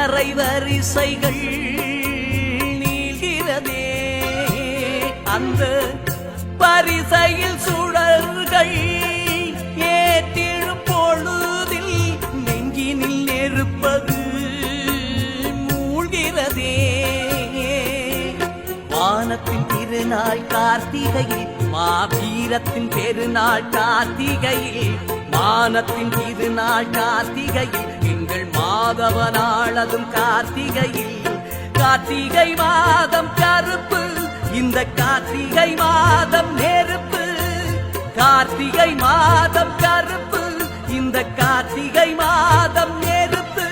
அரை வரிசைகள் நீள்கிறதே அந்த பரிசையில் சுடர்கள் ஏற்றிடும் பொழுதில் நெஞ்சினில் நெருப்பது மூழ்கிறதே வானத்தின் திருநாள் கார்த்திகையில் மாவீரத்தின் பெருநாள் கார்த்திகையில் வானத்தின் திருநாள் கார்த்திகையில் எங்கள் மாதவனாளதும் கார்த்திகையில் கார்த்திகை மாதம் கருப்பு இந்த கார்த்திகை மாதம் நெருப்பு கார்த்திகை மாதம் கருப்பு இந்த கார்த்திகை மாதம் நெருப்பு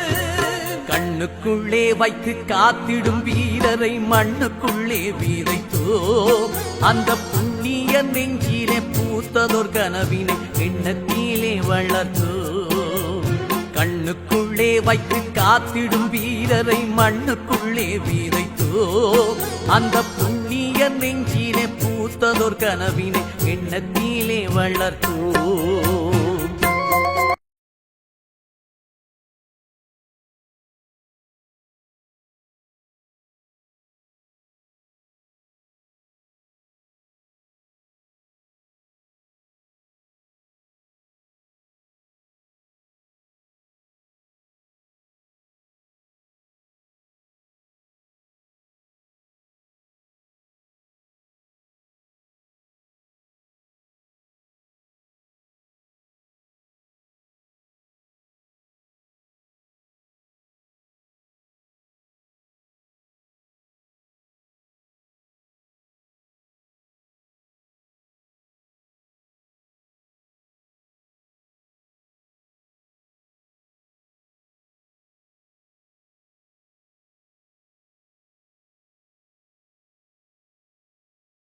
கண்ணுக்குள்ளே வைத்து காத்திடும் வீரரை மண்ணுக்குள்ளே வீரைத்தோம் அந்த புண்ணிய நெஞ்சிலே பூத்ததோர் கனவினை எண்ணத்திலே வளர்த்தோம் கண்ணுக்குள்ளே வைத்து காத்திடும் வீரரை மண்ணுக்குள்ளே வீரைத்தோம் அந்த புண்ணிய நெஞ்சிலே பூத்ததோர் கனவினை எண்ணத்திலே வளர்த்தோம்